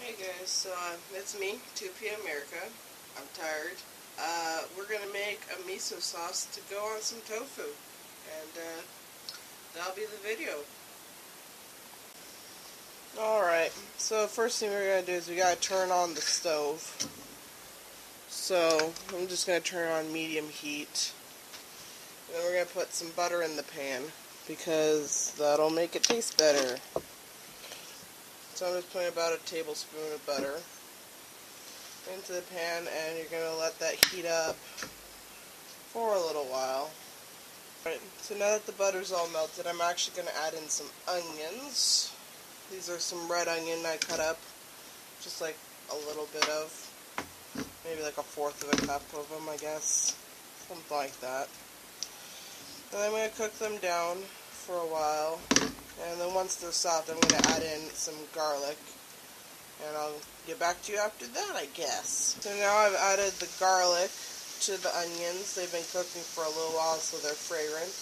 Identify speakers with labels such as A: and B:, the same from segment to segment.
A: Hey guys, so it's me, 2P America. I'm tired. We're gonna make a miso sauce to go on some tofu, and that'll be the video. Alright, so first thing we're gonna do is we gotta turn on the stove. So I'm just gonna turn on medium heat. And then we're gonna put some butter in the pan because that'll make it taste better. So I'm just putting about a tablespoon of butter into the pan, and you're going to let that heat up for a little while. Alright, so now that the butter's all melted, I'm actually going to add in some onions. These are some red onion I cut up, just like a little bit of, maybe like 1/4 of a cup of them, I guess, something like that. And I'm going to cook them down for a while, and then once they're soft, I'm going to add in some garlic. And I'll get back to you after that, I guess. So now I've added the garlic to the onions. They've been cooking for a little while, so they're fragrant.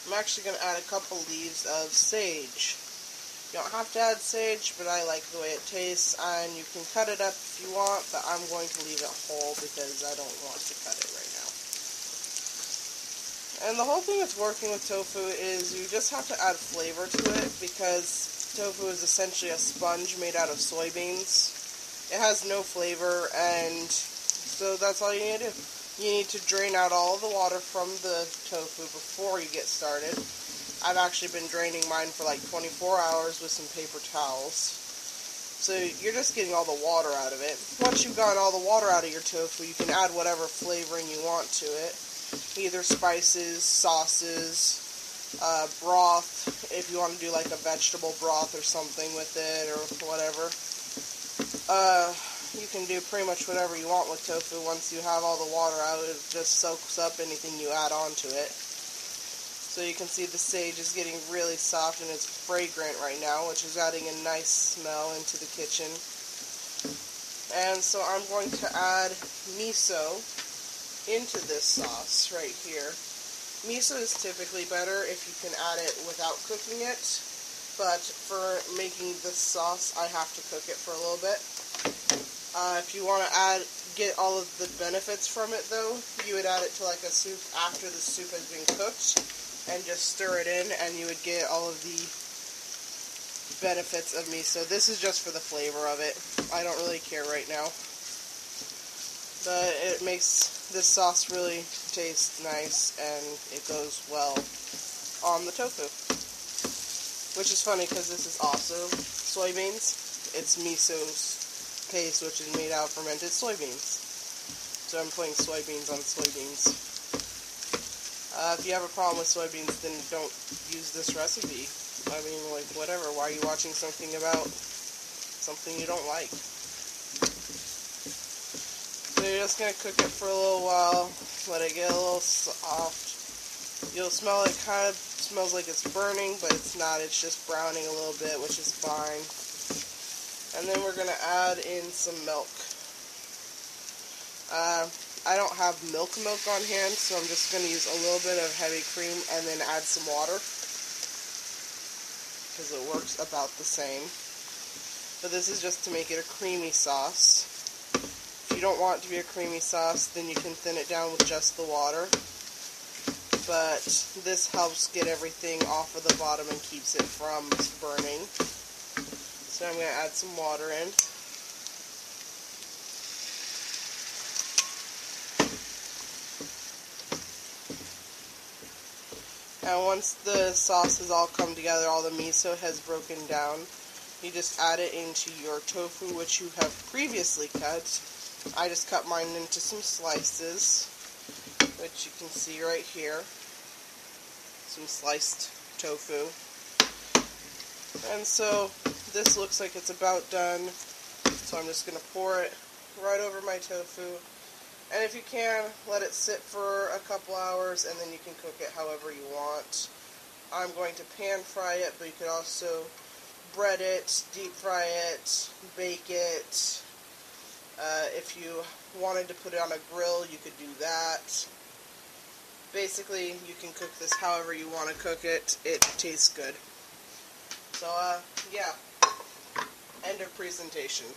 A: I'm actually going to add a couple leaves of sage. You don't have to add sage, but I like the way it tastes. And you can cut it up if you want, but I'm going to leave it whole because I don't want to cut it right now. And the whole thing with working with tofu is you just have to add flavor to it, because tofu is essentially a sponge made out of soybeans. It has no flavor, and so that's all you need to do. You need to drain out all the water from the tofu before you get started. I've actually been draining mine for like 24 hours with some paper towels. So you're just getting all the water out of it. Once you've gotten all the water out of your tofu, you can add whatever flavoring you want to it. Either spices, sauces, broth, if you want to do like a vegetable broth or something with it, or whatever. You can do pretty much whatever you want with tofu. Once you have all the water out, it just soaks up anything you add onto it. So you can see the sage is getting really soft and it's fragrant right now, which is adding a nice smell into the kitchen. And so I'm going to add miso into this sauce right here. Miso is typically better if you can add it without cooking it, but for making this sauce, I have to cook it for a little bit. If you want to get all of the benefits from it though, you would add it to like a soup after the soup has been cooked, and just stir it in, and you would get all of the benefits of miso. This is just for the flavor of it. I don't really care right now. But it makes this sauce really taste nice, and it goes well on the tofu. Which is funny because this is also soybeans. It's miso's paste, which is made out of fermented soybeans. So I'm putting soybeans on soybeans. If you have a problem with soybeans, then don't use this recipe. I mean, like, whatever. Why are you watching something about something you don't like? So you're just going to cook it for a little while, let it get a little soft. You'll smell it, kind of smells like it's burning, but it's not. It's just browning a little bit, which is fine. And then we're going to add in some milk. I don't have milk on hand, so I'm just going to use a little bit of heavy cream and then add some water, because it works about the same. But this is just to make it a creamy sauce. If you don't want it to be a creamy sauce, then you can thin it down with just the water. But this helps get everything off of the bottom and keeps it from burning. So I'm going to add some water in. And once the sauce has all come together, all the miso has broken down, you just add it into your tofu, which you have previously cut. I just cut mine into some slices, which you can see right here. Some sliced tofu. And so this looks like it's about done. So I'm just going to pour it right over my tofu. And if you can, let it sit for a couple hours, and then you can cook it however you want. I'm going to pan fry it, but you could also bread it, deep fry it, bake it. If you wanted to put it on a grill, you could do that. Basically, you can cook this however you want to cook it. It tastes good. So, yeah. End of presentation.